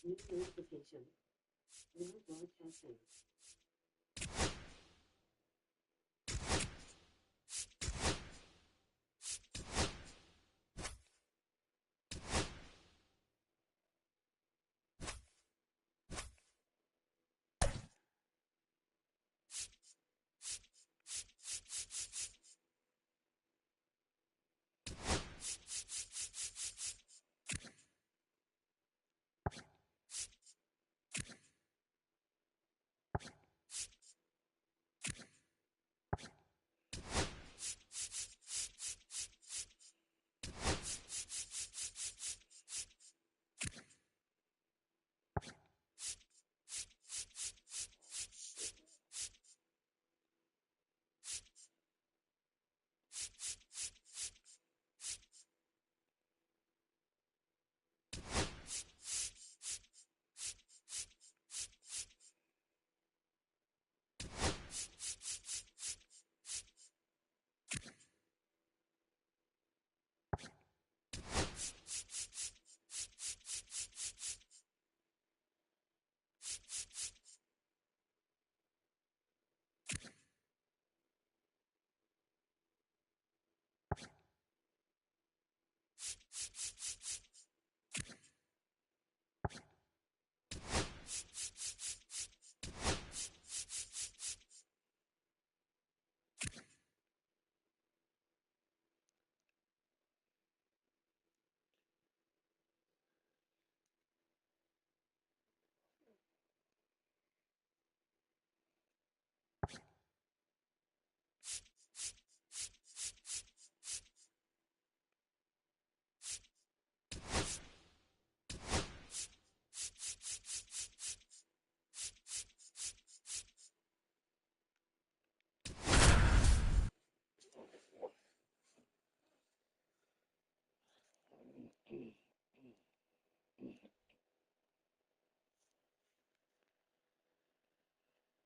New notification. Now broadcasting.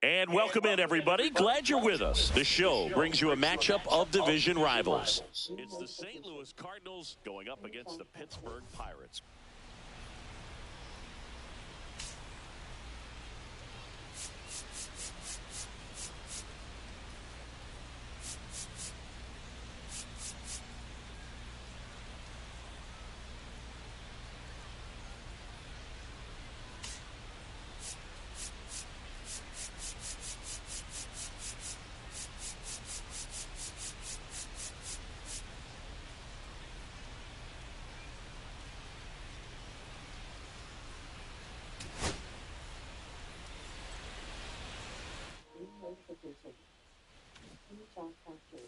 And welcome in, everybody. Glad you're with us. The show brings you a matchup of division rivals. It's the St. Louis Cardinals going up against the Pittsburgh Pirates. Notification. New broadcasting.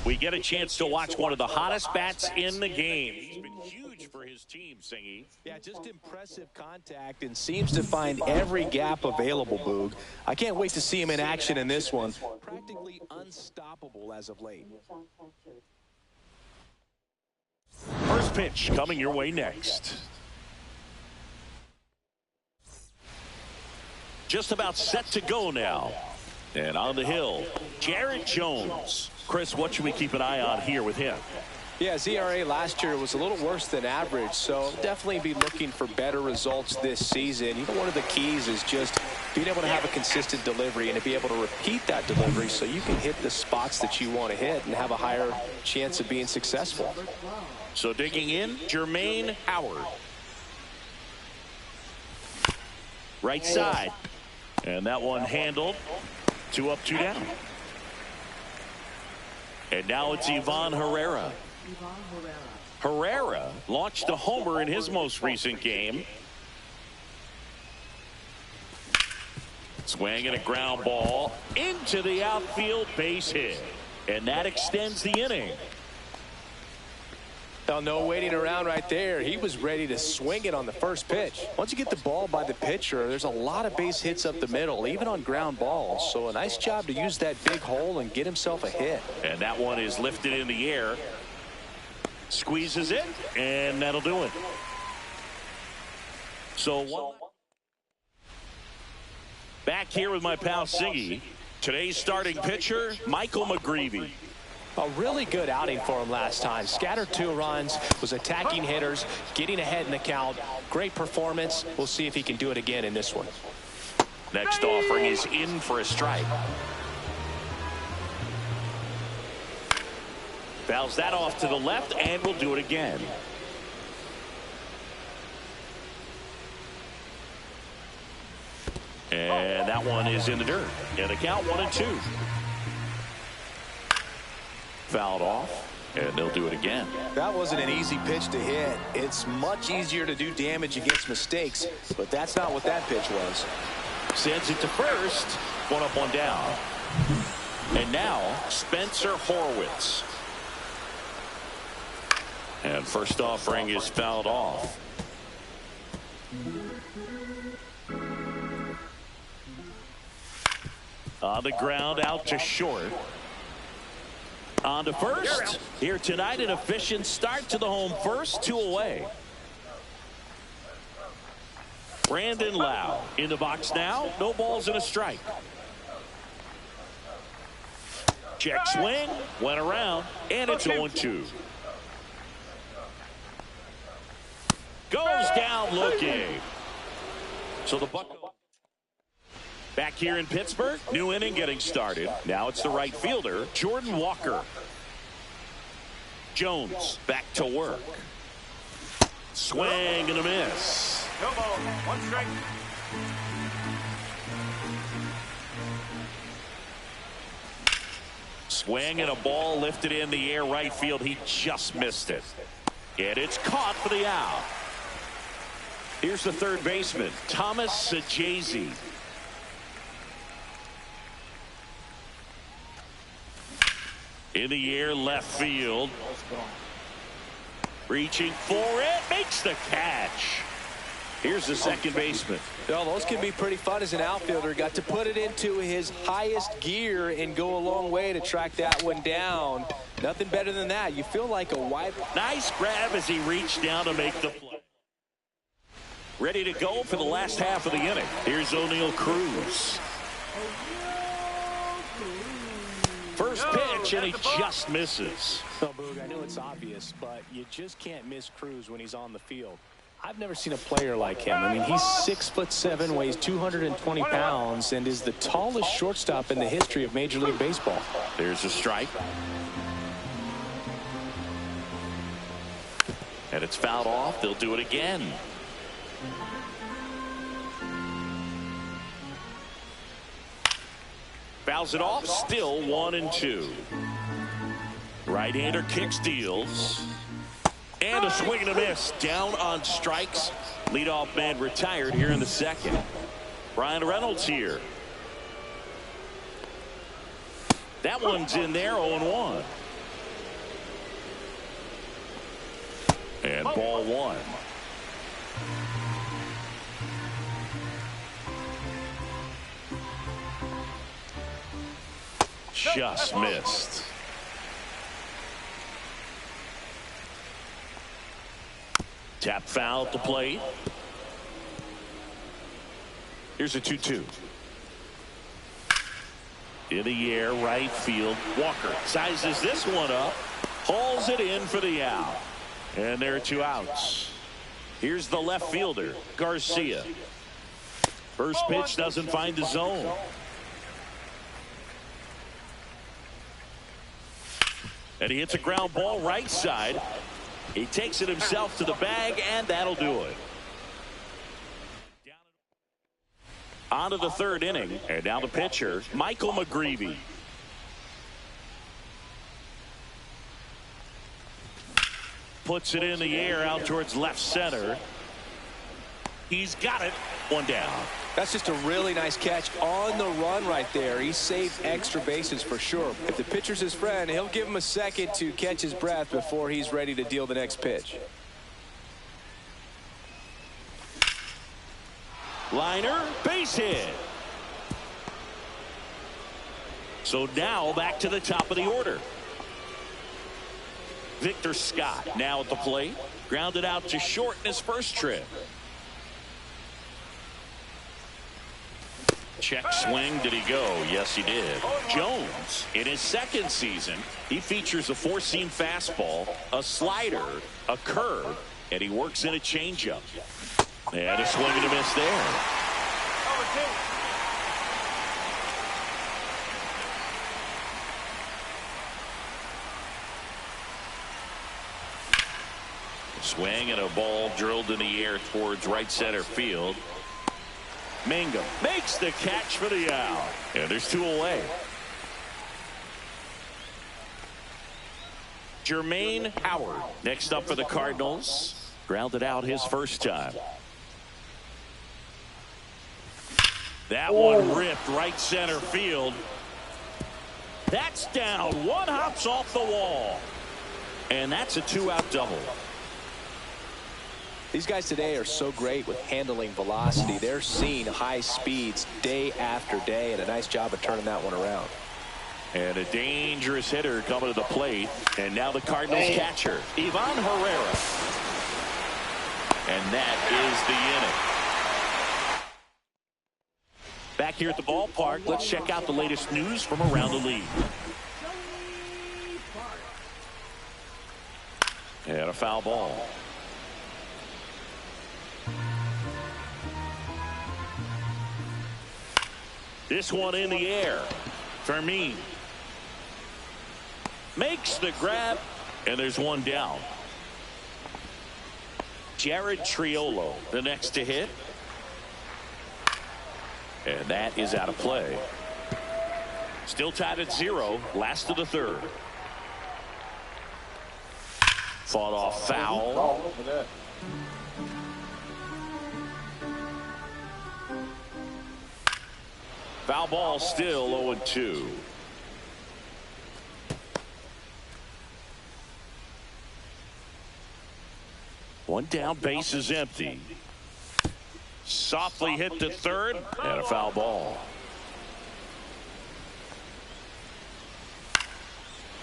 We get a chance to watch one of the hottest bats in the game. He's been huge for his team, Singy. Yeah, just impressive contact and seems to find every gap available, Boog. I can't wait to see him in action in this one. Practically unstoppable as of late. New broadcasting. First pitch coming your way next. Just about set to go now. And on the hill, Jared Jones. Chris, what should we keep an eye on here with him? Yeah, his ERA last year was a little worse than average, so definitely be looking for better results this season. You know, one of the keys is just being able to have a consistent delivery and to be able to repeat that delivery so you can hit the spots that you want to hit and have a higher chance of being successful. So digging in, Jermaine Howard. Right side. And that one handled. 2 up, 2 down. And now it's Ivan Herrera. Herrera launched a homer in his most recent game. Swing and a ground ball into the outfield, base hit. And that extends the inning. Well, no waiting around right there. He was ready to swing it on the first pitch. Once you get the ball by the pitcher, there's a lot of base hits up the middle, even on ground balls. So a nice job to use that big hole and get himself a hit. And that one is lifted in the air. Squeezes it, and that'll do it. So back here with my pal Siggy. Today's starting pitcher, Michael McGreevy. A really good outing for him last time. Scattered 2 runs, was attacking hitters, getting ahead in the count. Great performance. We'll see if he can do it again in this one. Next offering is in for a strike. Fouls that off to the left, and we'll do it again. And that one is in the dirt. And the count 1-2. Fouled off, and they'll do it again. That wasn't an easy pitch to hit. It's much easier to do damage against mistakes, but that's not what that pitch was. Sends it to first. 1 up, 1 down. And now Spencer Horwitz. And first offering is fouled off. On the ground, out to short. On to first. Here tonight, an efficient start to the home first, 2 away. Brandon Lau in the box now. No balls and a strike. Check swing. Went around. And it's 0-2. Goes down looking. So the Buccos back here in Pittsburgh. New inning getting started. Now it's the right fielder, Jordan Walker. Jones back to work. Swing and a miss. No ball. 1 strike. Swing and a ball lifted in the air right field. He just missed it. And it's caught for the out. Here's the third baseman, Thomas S.V.G. In the air, left field. Reaching for it, makes the catch. Here's the second baseman. Well, those can be pretty fun as an outfielder. Got to put it into his highest gear and go a long way to track that one down. Nothing better than that. You feel like a wide. Nice grab as he reached down to make the play. Ready to go for the last half of the inning. Here's O'Neal Cruz. First pitch, and he just misses. Well, Boog, I know it's obvious, but you just can't miss Cruz when he's on the field. I've never seen a player like him. I mean, he's 6'7", weighs 220 pounds, and is the tallest shortstop in the history of Major League Baseball. There's a strike. And it's fouled off. They'll do it again. Fouls it off. Still 1-2. Right-hander kicks, deals. And a swing and a miss. Down on strikes. Leadoff man retired here in the second. Brian Reynolds here. That one's in there, 0-1. And ball 1. Just missed. Tap foul at the plate. Here's a 2-2. In the air, right field. Walker sizes this one up. Hauls it in for the out. And there are 2 outs. Here's the left fielder, Garcia. First pitch doesn't find the zone. And he hits a ground ball right side. He takes it himself to the bag, and that'll do it. On to the third inning, and now the pitcher, Michael McGreevy. Puts it in the air out towards left center. He's got it. 1 down. That's just a really nice catch on the run right there. He saved extra bases for sure. If the pitcher's his friend, he'll give him a second to catch his breath before he's ready to deal the next pitch. Liner, base hit. So now back to the top of the order. Victor Scott now at the plate. Grounded out to short in his first trip. Check swing. Did he go? Yes, he did. Jones, in his second season, he features a four-seam fastball, a slider, a curve, and he works in a changeup. And a swing and a miss there. Swing and a ball drilled in the air towards right center field. Mangum makes the catch for the out. And there's two away. Jermaine Howard next up for the Cardinals. Grounded out his first time. That one ripped right center field. That's down. One hops off the wall. And that's a two-out double. These guys today are so great with handling velocity. They're seeing high speeds day after day, and a nice job of turning that one around. And a dangerous hitter coming to the plate. And now the Cardinals catcher, Ivan Herrera. And that is the inning. Back here at the ballpark, let's check out the latest news from around the league. And a foul ball. This one in the air. Fermin makes the grab, and there's one down. Jared Triolo, the next to hit. And that is out of play. Still tied at 0, last of the third. Fought off foul. Foul ball, still 0-2. One down, base is empty. Softly hit to third, and a foul ball.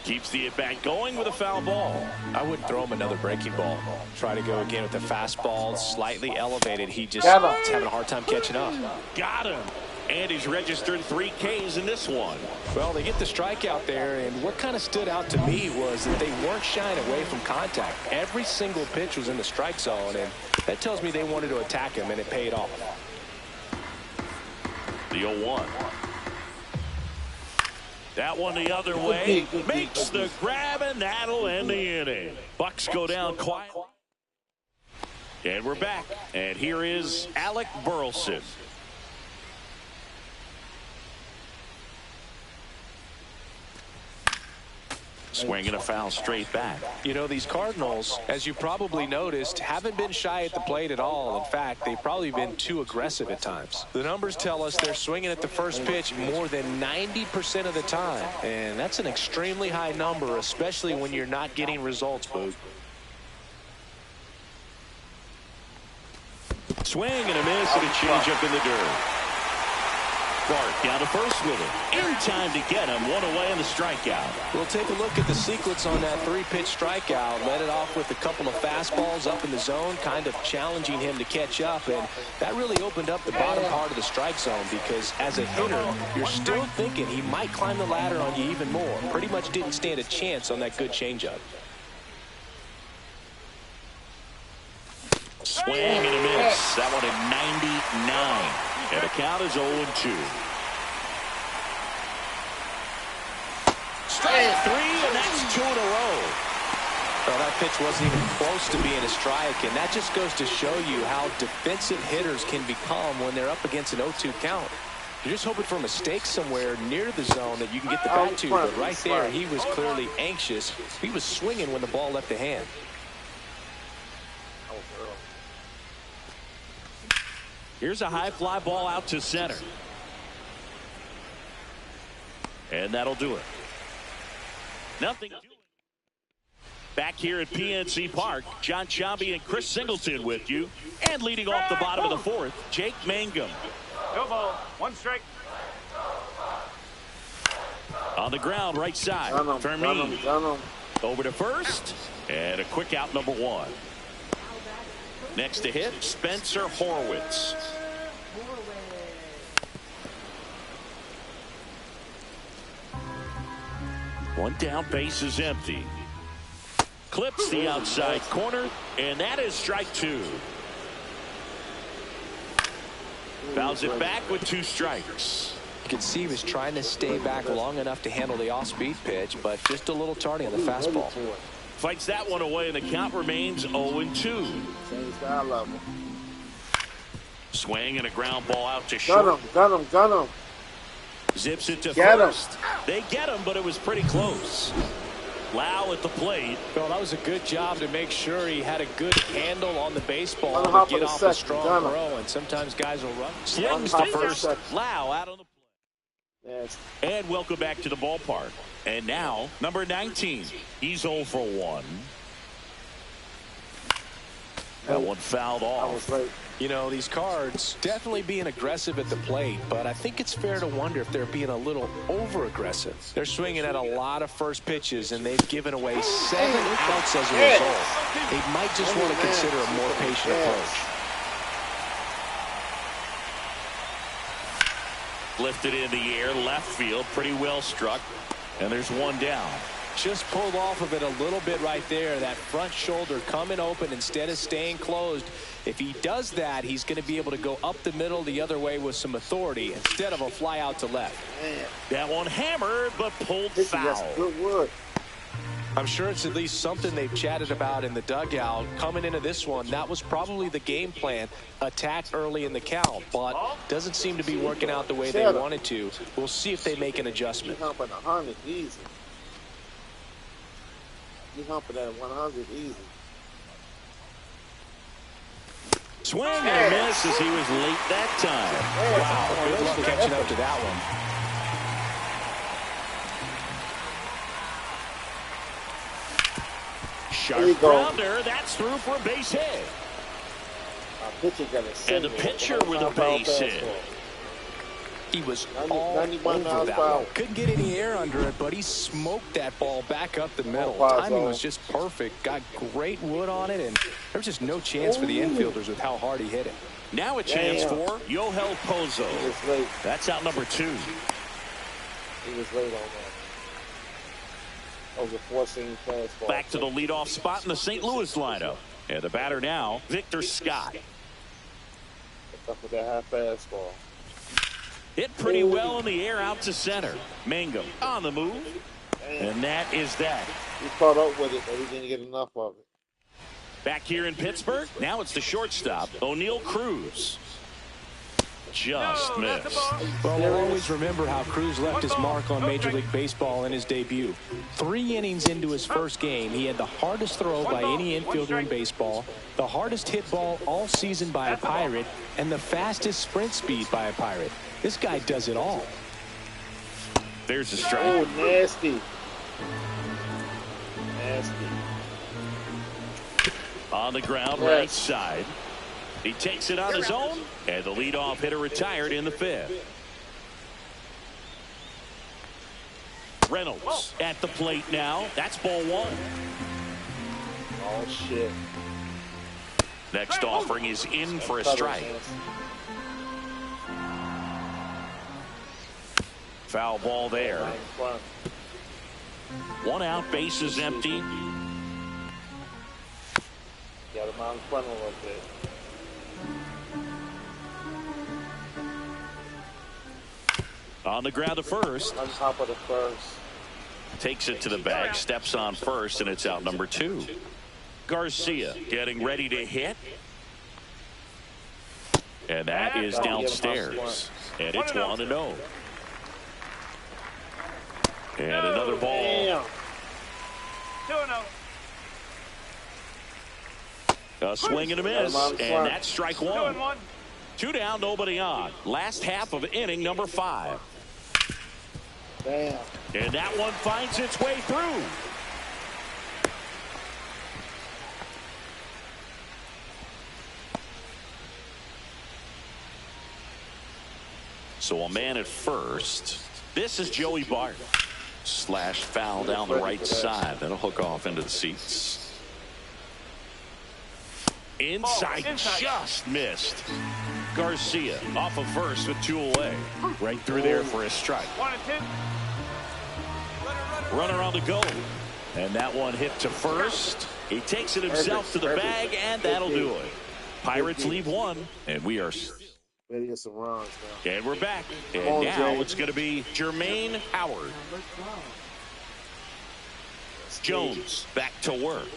Keeps the at-bat going with a foul ball. I wouldn't throw him another breaking ball. Try to go again with the fastball, slightly elevated. He just is having a hard time catching up. Got him. And he's registered 3 Ks in this one. Well, they get the strikeout there, and what kind of stood out to me was that they weren't shying away from contact. Every single pitch was in the strike zone, and that tells me they wanted to attack him, and it paid off. The 0-1. That one the other way. Makes the grab, and that'll end the inning. Bucks go down quietly. And we're back. And here is Alec Burleson. Swinging a foul straight back. You know, these Cardinals, as you probably noticed, haven't been shy at the plate at all. In fact, they've probably been too aggressive at times. The numbers tell us they're swinging at the first pitch more than 90% of the time. And that's an extremely high number, especially when you're not getting results, Boog. Swing and a miss, and a changeup in the dirt. Bart down to first with it. In time to get him. One away in the strikeout. We'll take a look at the sequence on that 3-pitch strikeout. Led it off with a couple of fastballs up in the zone, kind of challenging him to catch up. And that really opened up the bottom part of the strike zone because as a hitter, you're still thinking he might climb the ladder on you even more. Pretty much didn't stand a chance on that good changeup. Swing and a miss. That one at 99. And the count is 0-2. Strike 3, and that's 2 in a row. Well, that pitch wasn't even close to being a strike, and that just goes to show you how defensive hitters can become when they're up against an 0-2 count. You're just hoping for mistakes somewhere near the zone that you can get the bat to, but right there, he was clearly anxious. He was swinging when the ball left the hand. Here's a high fly ball out to center. And that'll do it. Nothing. Back here at PNC Park, John Chambi and Chris Singleton with you. And leading off the bottom of the fourth, Jake Mangum. No ball. 1 strike. On the ground, right side. Fermin. Over to first. And a quick out, number 1. Next to hit, Spencer Horwitz. One down, base is empty. Clips the outside corner, and that is strike two. Fouls it back with 2 strikes. You can see he was trying to stay back long enough to handle the off-speed pitch, but just a little tardy on the fastball. Fights that one away, and the count remains 0-2. Swing and a ground ball out to short. Got him. Zips it to Get first. They get him, but it was pretty close. Lau at the plate. Well, that was a good job to make sure he had a good handle on the baseball On to get off a strong throw, and sometimes guys will run. Slings to first. Lau out on the plate. Yes. And welcome back to the ballpark. And now, number 19. He's 0 for 1. That one fouled off. You know, these Cards definitely being aggressive at the plate, but I think it's fair to wonder if they're being a little over-aggressive. They're swinging at a lot of first pitches, and they've given away 7 outs as a result. They might just want to consider a more patient approach. Lifted in the air, left field, pretty well struck. And there's one down. Just pulled off of it a little bit right there. That front shoulder coming open instead of staying closed. If he does that, he's going to be able to go up the middle the other way with some authority instead of a fly out to left. That one hammered, but pulled foul. Good wood. I'm sure it's at least something they've chatted about in the dugout. Coming into this one, that was probably the game plan. Attack early in the count, but doesn't seem to be working out the way they wanted to. We'll see if they make an adjustment. He's humping 100 easy. He's humping at 100 easy. Swing and a miss as he was late that time. Wow, good luck catching up to that one. Sharp grounder, that's through for a base hit. And the pitcher with a base hit. He was all over that one. Couldn't get any air under it, but he smoked that ball back up the middle. Timing was just perfect. Got great wood on it, and there was just no chance for the infielders with how hard he hit it. Now a chance for Yohel Pozo. That's out number 2. He was late on that. Over 4-seam fastball. Back to the leadoff spot in the St. Louis lineup. And the batter now, Victor Scott. Up with that high fastball. Hit pretty well in the air out to center. Mangum on the move. And that is that. He caught up with it, but he didn't get enough of it. Back here in Pittsburgh, now it's the shortstop, O'Neal Cruz. Just missed. Well, we'll always remember how Cruz left his mark on Major League Baseball in his debut. 3 innings into his first game, he had the hardest throw by any infielder in baseball, the hardest hit ball all season by a Pirate, and the fastest sprint speed by a Pirate. This guy does it all. There's a strike. Oh, nasty. Nasty. On the ground, right side. He takes it on his own, and the leadoff hitter retired in the 5th. Reynolds at the plate now. That's ball 1. Oh, shit. Next offering is in for a strike. Foul ball there. 1 out, base is empty. Got him out in front a little bit. On the ground to first. On top of the first. Takes it to the bag, steps on first, and it's out number 2. Garcia getting ready to hit. And that is downstairs. And it's 1-0. And another ball. 2-0. A swing and a miss. And that's strike 1. 2 down, nobody on. Last half of inning number 5. Damn. And that one finds its way through. So a man at first. This is Joey Bart. Slash foul down the right side. That'll hook off into the seats. Inside, just missed. Garcia off of first with 2 away. Right through there for a strike. 1-2. Runner on the go. And that one hit to first. He takes it himself to the bag, and that'll do it. Pirates leave one, and we are... Ready some runs now. And we're back. And now it's going to be Jermaine Howard. Jones back to work.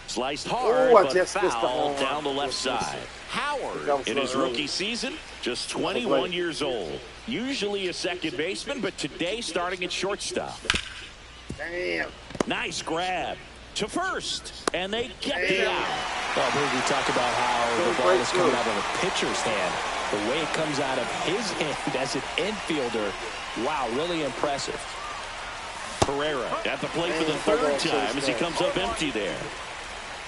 Sliced hard, but foul down the left side. Howard, in his rookie season, just 21 years old. Usually a second baseman, but today starting at shortstop. Damn. Nice grab to first, and they get the out. Well, we talked about how the ball is coming out of a pitcher's hand. The way it comes out of his hand as an infielder, wow, really impressive. Pereira at the plate for the third time as he comes up empty there.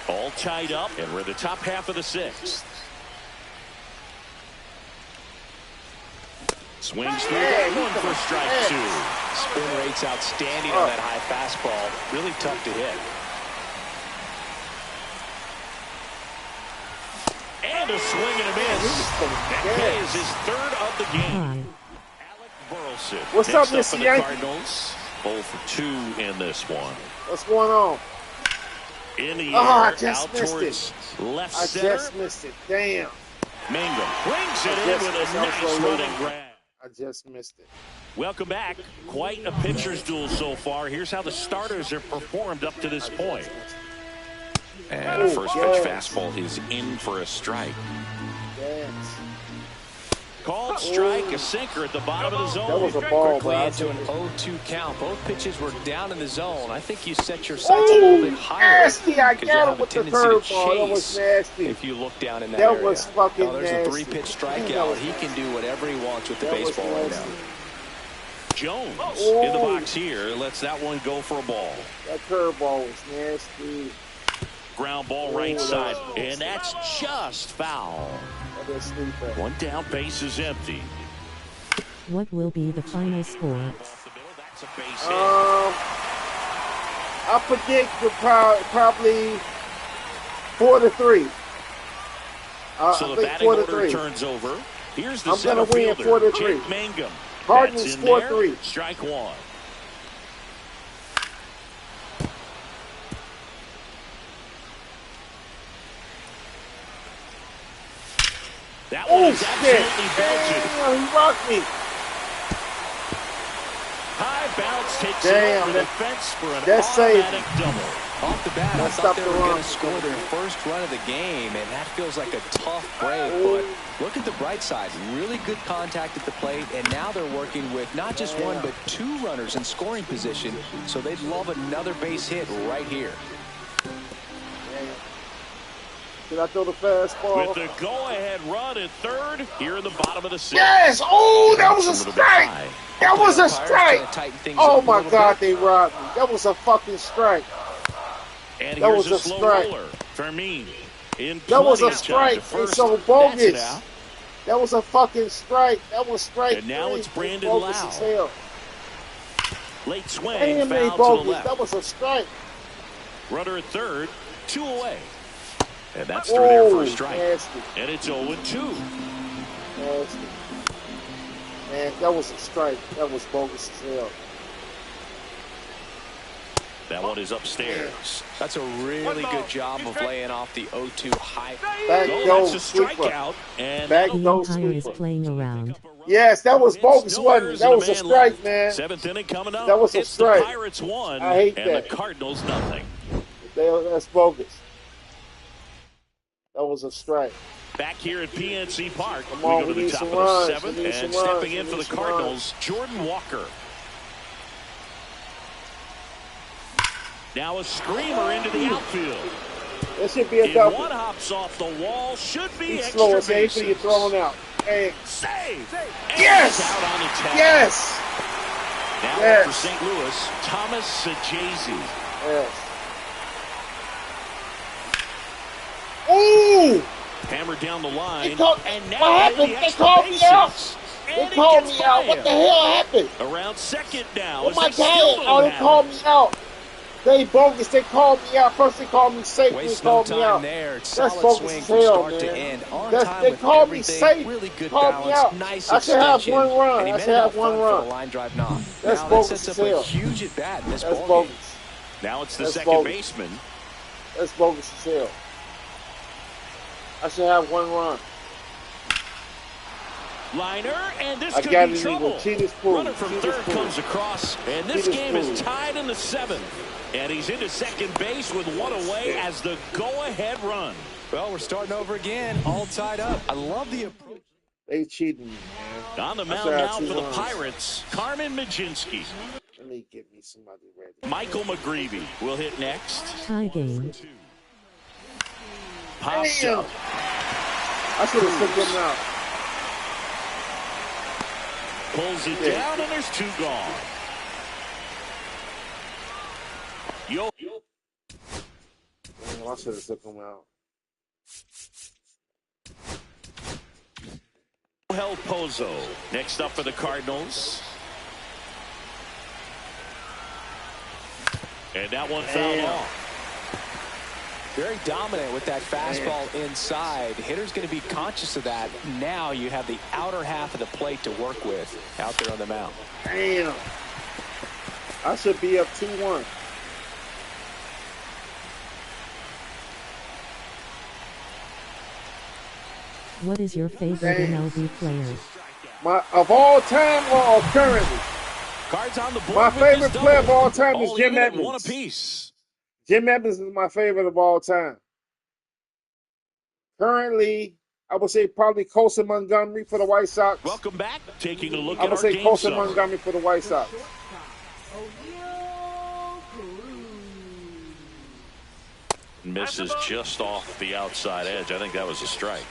All tied up, and we're in the top half of the sixth. Swings through that one for strike two. Spin rate's outstanding on that high fastball. Really tough to hit. And a swing and a miss. That is his third of the game. Alec Burleson. What's up, Mr. the Yankee? Cardinals. 0 for 2 in this one. What's going on? In the air, I just out missed towards left I center. just missed it. Damn. Mangum brings it in with a nice running grab. I just missed it. Welcome back. Quite a pitcher's duel so far. Here's how the starters have performed up to this point. And a first pitch fastball is in for a strike. Yes. Called strike, a sinker at the bottom of the zone. That was a ball, Quickly bro. into an 0-2 count. Both pitches were down in the zone. I think you set your sights a little bit higher. Nasty. I because got you it have a with the tendency to curveball. That was chase nasty. if you look down in that That area. was fucking There's nasty. a 3-pitch strikeout. He can do whatever he wants with the That was baseball right now. nasty. Jones Oh. in the box here. Lets that one go for a ball. That curveball was nasty. Ground ball right side. And that's just foul. That is sleeper. One down, base is empty. What will be the final score? Off the middle, that's a base hit. I predict probably 4-3. So I the think batting 4-3. order turns over. Here's the I'm center gonna win fielder, 4-3. Jake Mangum. Cardinals That's in 4-3. there. Strike one. That one is absolutely belted. Damn, he rocked me. High bounce takes it Damn, over the that- fence for an that saved automatic double. Off the bat, I That thought stopped they the were going run. to score their first run of the game, and that feels like a tough break. But look at the bright side. Really good contact at the plate, and now they're working with not just one, but 2 runners in scoring position, so they'd love another base hit right here. Did I throw the fastball? With the go-ahead run at third, here in the bottom of the 6th. Yes! Oh, that was a little bit strike! high. That was a Pirates strike! trying to tighten things Oh up a my little God, bit. they robbed me. That was a fucking strike. And That here's was a a slow strike. roller. Fermin in That was plenty a of time to strike. It's first. so That's bogus. it out. That was a fucking strike. That was strike. And now 3. it's Brandon Bogus Lau. as hell. Late swing, Damn, they foul to the bogus. left. That was a strike. Runner at third, 2 away. And that's through there for a strike. Nasty. And it's 0-2. Nasty. Man, that was a strike. That was bogus as hell. That one is upstairs. That's a really good job of laying off the 0-2 high. Back Oh, door that's a sweeper. strikeout. And Back The door umpire is sweeper. playing around. Yes, that was bogus, no wasn't it? errors That and was a man strike, left. man. 7th inning coming up. That was a It's strike. the Pirates 1 I hate and that. the Cardinals nothing. That's bogus. That was a strike. Back here at PNC Park, Come we on, go to we the need top some of the runs. 7th, We need and some stepping runs. in We for the need some Cardinals, Jordan Walker. Now a screamer into the outfield. That should be a And double. one hops off the wall, should be He's extra slow as hell. You're bases. throwing out. Hey, Save! And Yes! he's out on the tag. yes! Now Yes. for St. Louis, Thomas S.V.G. Yes. Ooh! Hammered down the line, They called- and what now happened? the They extra called me out. bases. They And he called gets me out. by What him. the hell happened? Around second now. Oh as my they still God. don't Oh, they have called it. me out. They bogus. They called me out. First they called me safe. They Waste no called me out. time there. That's Solid bogus swing as from hell, start to man. end. On That's, time they with called me everything. safe. Really good Called me balance. out. Nice I should have extension. one run. And he I met should it out have one front for run. the line drive knock. That's Now that bogus sets as up a hell. huge at bat in this That's ballgame. bogus. Now it's the That's second bogus. baseman. That's bogus as hell. I should have one run. Liner, and this I could got be it trouble. equal. Cheetah's pool. Runner from Cheetah's third pool. comes across, and this Cheetah's game pool. is tied in the seventh. And he's into second base with one away as the go-ahead run. Well, we're starting over again, all tied up. I love the approach. They cheating me, man. On the I mound should have now two for the runs. Pirates, Carmen Majinski. Let me get me somebody ready. Michael McGreevy will hit next. Tie game. Pops Damn. up. I should have took them out. Pulls it Yeah. down, and there's two gone. Yo. Damn, I should have took them out. Hel Pozo next up for the Cardinals. And that one fouled Damn. off. Very dominant with that fastball inside. The hitter's going to be conscious of that. Now you have the outer half of the plate to work with out there on the mound. Damn. I should be up 2-1. What is your favorite Damn. MLB player? Of all time or currently? Cards on the board. My with favorite this player of double. all time is All Jim even at one Edmonds. apiece. Jim Edmonds is my favorite of all time. Currently, I would say probably Colson Montgomery for the White Sox. Welcome back. Taking a look I at would our say game Colson summary. Montgomery for the White Sox. Misses just off the outside edge. I think that was a strike.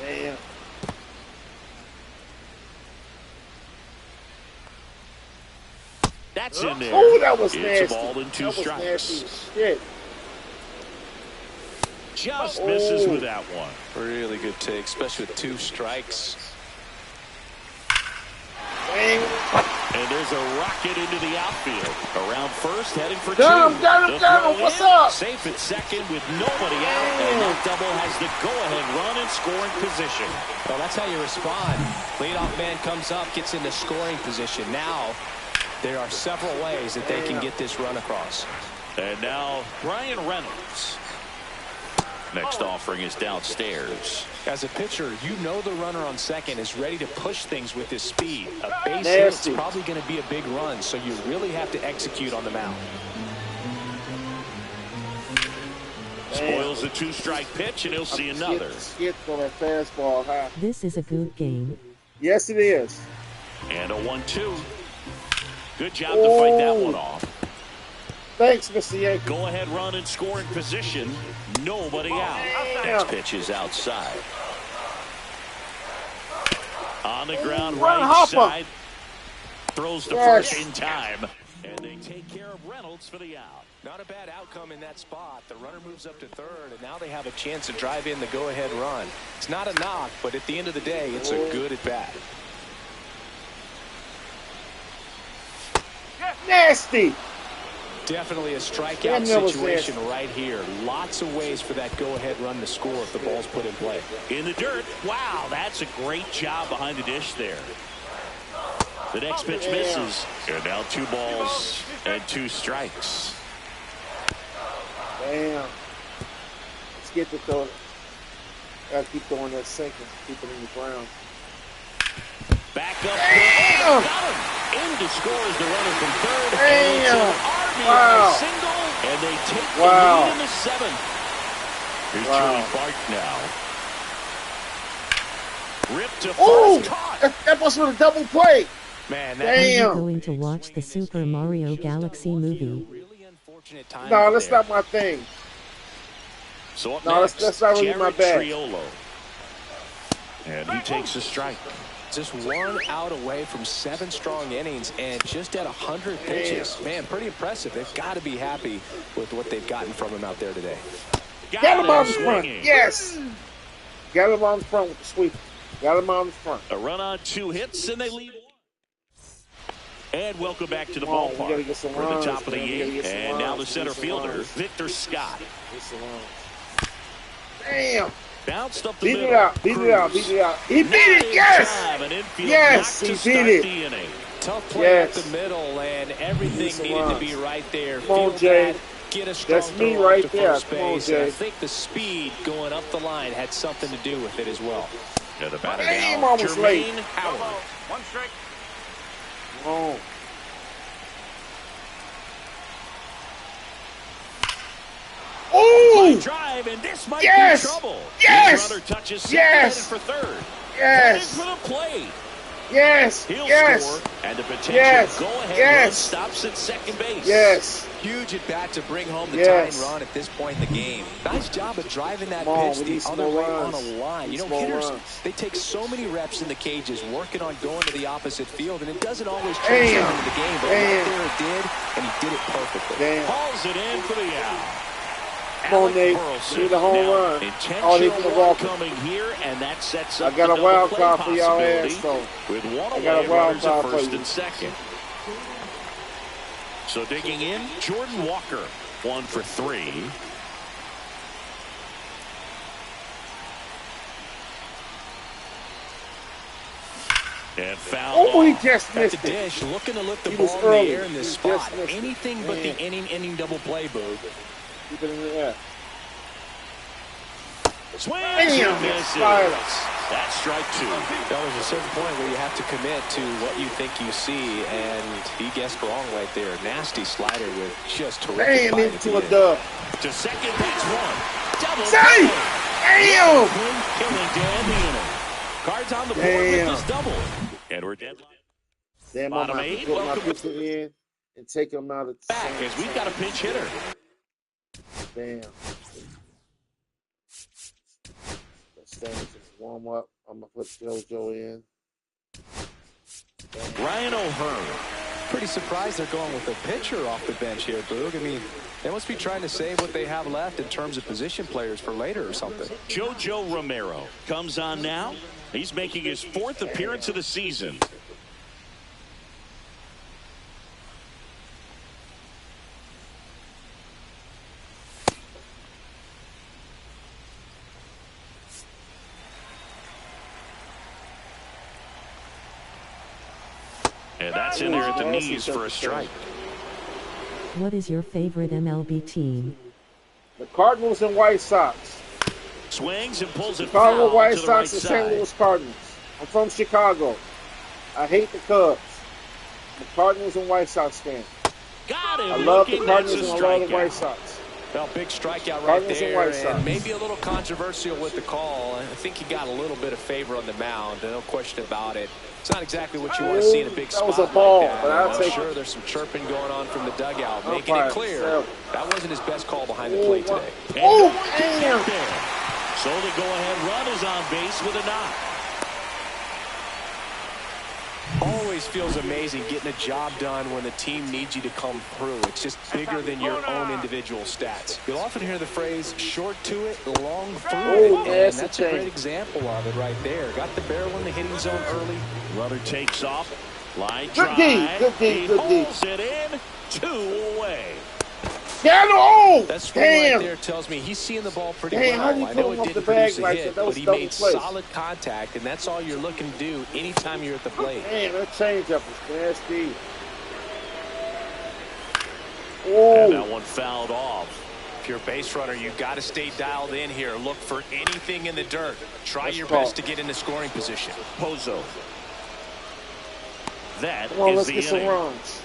Damn. That's in there. Oh, that was It's nasty. a ball and two That was strikes. nasty as shit. Just misses Oh. with that one. Really good take, especially with two strikes. Dang. And there's a rocket into the outfield. Around first, heading for Got two. him, got him, The got him. throw What's in, up? Safe at second with nobody out. And that double has the go-ahead run in scoring position. Well, that's how you respond. Leadoff man comes up, gets into scoring position. Now, there are several ways that they can get this run across. And now, Brian Reynolds. Next offering is downstairs. As a pitcher, you know the runner on second is ready to push things with his speed. A base hit's Nasty. probably going to be a big run, so you really have to execute on the mound. Spoils the two-strike pitch, and he'll see another. Skid for that fastball high. This is a good game. Yes, it is. And a 1-2. Good job to fight that one off. Thanks, Mr. Yankee. Go-ahead run in scoring position. Nobody out. Next pitch is outside. On the ground, Run, right Hopper. side. Throws to Yes. first in time. And they take care of Reynolds for the out. Not a bad outcome in that spot. The runner moves up to third, and now they have a chance to drive in the go-ahead run. It's not a knock, but at the end of the day, it's a good at-bat. Nasty. Definitely a strikeout Damn, that was situation right here. Lots of ways for that go-ahead run to score if the ball's put in play. In the dirt. Wow, that's a great job behind the dish there. The next pitch misses. And now 2 balls and 2 strikes. Damn. Let's get the throw. Gotta keep throwing that sinker. Keep it in the ground. Back up. Damn. Got him. In to score is the runner from third. Damn. And it's an RBI Wow. single. And they take the Wow. lead in the 7th. Here's Wow. Joey Bart now. Ripped to Oh, first. Caught. that was with a double play. Man, Are that you Damn. going to watch the Super Mario Galaxy movie? really unfortunate time. No, that's there. not my thing. So up No, next, that's not really my Jared bag. Triolo. And he takes a strike. Just 1 out away from 7 strong innings and just at 100 pitches. Man, pretty impressive. They've got to be happy with what they've gotten from him out there today. Got Got him him on the front. swinging. Yes. Got him on the front with the sweep. Got him on the front. A run on 2 hits, and they lead. And welcome back to the Come on, we ballpark. gotta get some We're at runs, the top of the man. We gotta eighth, get some and now runs. the center Get some fielder, runs. Victor Scott. Get some runs. Damn. Bounced up the Beat middle. it out. Beat it out. Cruz. Beat it out. He beat Not it. in Yes. time, an infield Yes, knock he to start beat it. the inning. Tough play up Yes. the middle, and everything some needed to runs. be right there. Come on, Field Jay. that, get a strong That's me throw right up to there. first Come on, base. And I Jay. think the speed going up the line had something to do with it as well. Yeah, the batter Damn, now, almost late. Jermaine Howard. One strike. Come on. Line Ooh. drive, and this might Yes! be trouble. Yes! His runner touches second, Yes! headed for third. Yes. Headed for the plate. Yes. He'll Yes. score, and the potential Yes. go-ahead Yes. run stops at second base. Yes. Huge at bat to bring home the Yes. tying run at this point in the game. Nice job of driving that Come on, pitch we the need some other more way runs. on a line. We You need know, some more hitters, runs. they take so many reps in the cages working on going to the opposite field, and it doesn't always Damn. translate into the game, but right Damn. there it did, and he did it perfectly. Damn. Hauls it in for the out. Come on, Alec Nate. Burleson. We need a home Now, run. Oh, they intentional finna run walk it. coming here, and that sets I up got the a wild double play card for y'all possibility ass, though. with one I got a away, wild runners at card for first you. and second. So digging in, Jordan Walker, 1 for 3. And foul. Oh, he just At missed the it. dish, looking to lift the He ball was in the early. air in this He just spot. missed it. Anything but the Man. inning double play, Boog. Keep it in the air. Swings Damn, and misses. silence. That's strike 2. Now, there's a certain point where you have to commit to what you think you see, and he guessed wrong right there. Nasty slider with just terrific Damn, bite at into the a end. dub. To second base, 1. Double Say! play. Damn! Twin killing to end the inning. Cards on the board with Damn. this double. And we're deadline Damn, I'm Bottom going to eight, put my welcome pitcher in and take him out at the back same as we've got a time. pinch hitter. Damn. Let's stand just warm up. I'm going to put JoJo in. Damn. Ryan O'Hearn. Pretty surprised they're going with a pitcher off the bench here, Boog. I mean, they must be trying to save what they have left in terms of position players for later or something. JoJo Romero comes on now. He's making his 4th appearance of the season. And that's in there at the knees for a strike. What is your favorite MLB team? The Cardinals and White Sox. Swings and pulls it Chicago foul White to the right Sox and St. side. Louis Cardinals. I'm from Chicago. I hate the Cubs. I'm a Cardinals and White Sox fan. Got him. I love the looking. Cardinals That's and a I love the strikeout. White Sox. Well, big strikeout right Cardinals and there, White Sox. and maybe a little controversial with the call. I think he got a little bit of favor on the mound, no question about it. It's not exactly what you want to see in a big That spot was a ball, like that. but I'll I'm take sure it. there's some chirping going on from the dugout, making Umpire, it clear so- that wasn't his best call behind the plate today. And Oh, no one can damn. get there. So the go-ahead run is on base with a knock. Always feels amazing getting a job done when the team needs you to come through. It's just bigger than your own individual stats. You'll often hear the phrase, short to it, long through Oh, it. yeah, And that's that's the a great thing. example of it right there. Got the barrel in the hitting zone early. Runner takes off. Line Good drive. D, good D, He good D. holds it in. 2 away. Down the oh, That swing right damn. there tells me he's seeing the ball pretty Damn, how do well. you I put know him it off the didn't bag produce a like hit, that? That was but he double made play. solid contact, and that's all you're looking to do anytime you're at the plate. Damn, that changeup was nasty. And Oh, that one fouled off. If you're a base runner, you've got to stay dialed in here. Look for anything in the dirt. Try That's your called. best to get into scoring position. Pozo. That come on, is let's the get some inning. runs.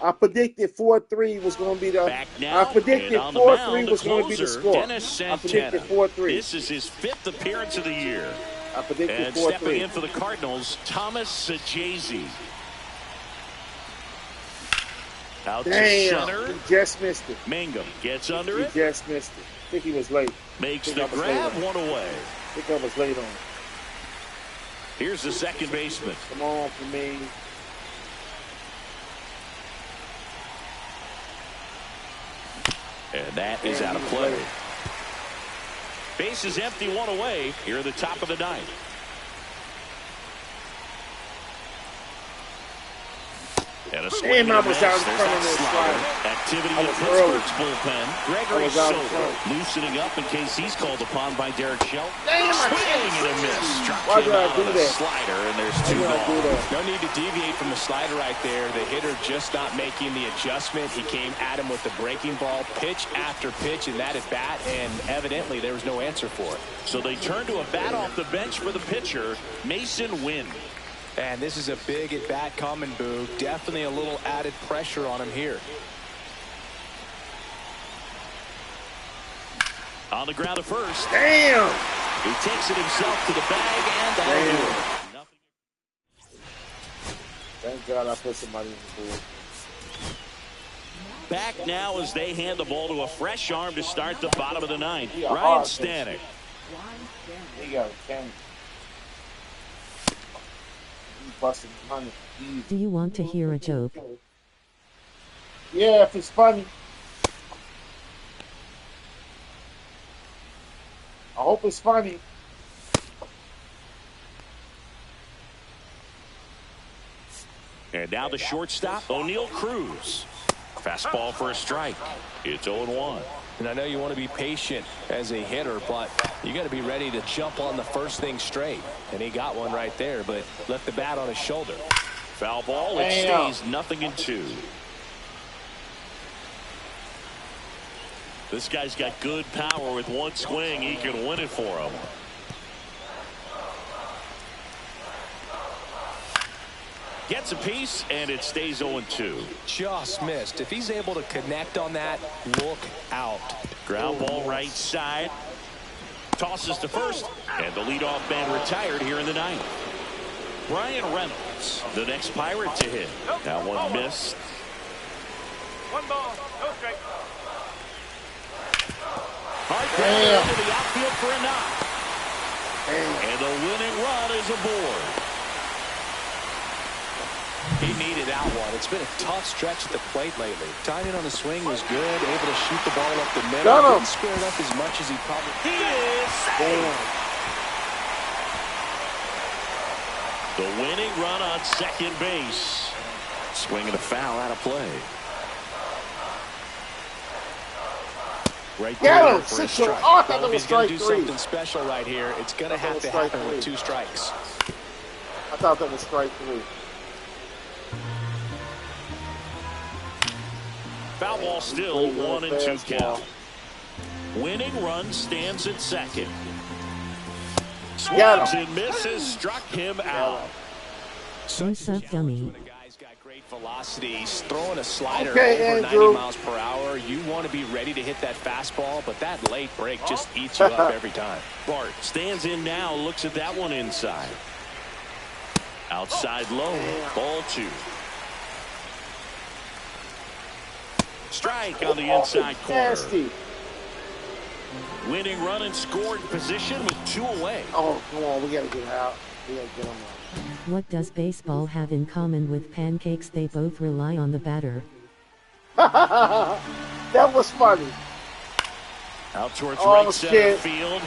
I predicted 4-3 was going to be the. Back now, I predicted and on the 4-3 mound, was the going to be the closer, score. Dennis I predicted Santana. 4-3. This is his 5th appearance of the year. I predicted And stepping 4-3. in for the Cardinals, Thomas S.V.G. Out to Damn, center. he just missed it. Mangum gets under He it. just missed it. I think he was late. Makes I the think I was late grab, on it. one away. I think I was late on it. Here's the second baseman. Come on for me. And that is out of play. Base is empty, one away. Here at the top of the ninth. And a swing and Damn, I a was miss. out in There's front that of this slider. slide. Activity I in was Pittsburgh's early. bullpen. I Gregory was out in Soto front. loosening up in case he's called upon by Derek Shelton. Damn, I Swing can't and a miss. see. Struck Why him did I out do of the that? slider, and there's Why two did I do balls. that? No need to deviate from the slider right there. The hitter just not making the adjustment. He came at him with the breaking ball, pitch after pitch in that at bat, and evidently there was no answer for it. So they turn to a bat off the bench for the pitcher, Mason Wynn. And this is a big at bat coming, Boog. Definitely a little added pressure on him here. On the ground at first. Damn. He takes it himself to the bag, and that'll do it. Nothing. Thank God I put somebody in the board. Back now as they hand the ball to a fresh arm to start the bottom of the ninth. Yeah, Ryan hard Stanek. He got a 10. He busted money. Do you want to hear a joke? Yeah, if it's funny. I hope it's funny. And now the shortstop, O'Neal Cruz. Fastball for a strike. It's 0-1. And I know you want to be patient as a hitter, but you got to be ready to jump on the first thing straight. And he got one right there, but left the bat on his shoulder. Foul ball. It Damn. stays 0-2. This guy's got good power. With one swing, he can win it for him. Gets a piece, and it stays 0-2. Just missed. If he's able to connect on that, look out. Ground ball right side. Tosses to first, and the leadoff man retired here in the ninth. Brian Reynolds, the next Pirate to hit. That one missed. One ball, no strike. Hard ground into the outfield for a knock. And the winning run is aboard. He needed that one. It's been a tough stretch at the plate lately. Timing on the swing was good. Able to shoot the ball up the middle. Got him. Didn't square it up as much as he probably. He is safe. The winning run on second base. Swinging a foul out of play. Right Get there him. for a 6-0. strike. Oh, I thought Well, that if was he's going strike to do 3. something special right here, it's going to I thought have it to was strike happen with 3. 2 strikes. I thought that was strike 3. Foul ball still 1-2 count. Winning run stands at second. Got Swings him. and misses. Struck him out. What's up, dummy? The guy's got great velocity. He's throwing a slider Okay, over 90 Andrew. miles per hour. You want to be ready to hit that fastball, but that late break just eats you up every time. Bart stands in now. Looks at that one inside. Outside low. Ball 2. Strike on the inside corner. Nasty. Winning run in scoring position with 2 away. Oh, come on. We got to get out. We got to get him out. What does baseball have in common with pancakes? They both rely on the batter. That was funny. Out towards Oh, right center shit. field.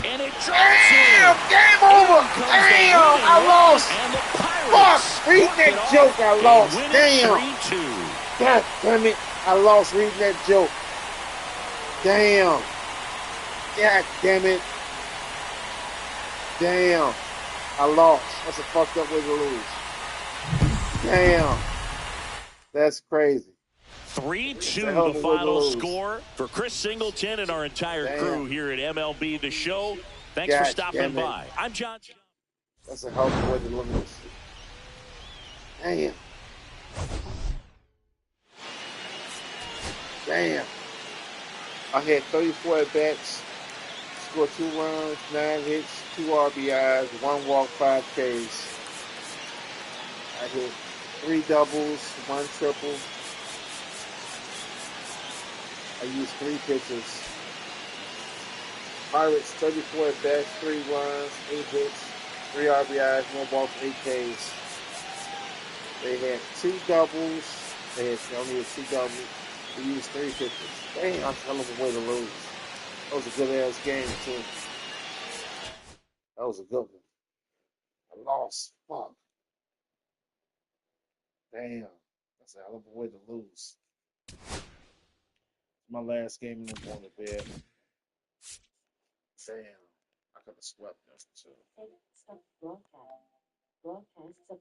And it drops Damn, in. game over. Comes the Damn, winning I run, lost. And the Pirates Fuck, read walk that it off joke, I and lost. win it Damn. 3-2. God damn it. I lost reading that joke. Damn. God damn it. Damn. I lost. That's a fucked up way to lose. Damn. That's crazy. 3-2 the final score for Chris Singleton and our entire crew here at MLB The Show. Thanks for God stopping damn it. by. I'm John. That's a hell of a way to lose. Damn. Damn. I had 34 at-bats, scored 2 runs, 9 hits, 2 RBIs, 1 walk, 5 Ks. I hit 3 doubles, 1 triple. I used 3 pitches. Pirates, 34 at-bats, 3 runs, 8 hits, 3 RBIs, 1 walk, 8 Ks. They had 2 doubles. They only had 2 doubles. We used 3 pitches. Damn, that's a hell of a way to lose. That was a good-ass game, too. That was a good one. I lost. Fuck. Damn. That's a hell of a way to lose. My last game in the morning, bed. Damn. I could have swept them too. Stop broadcast. Broadcasts of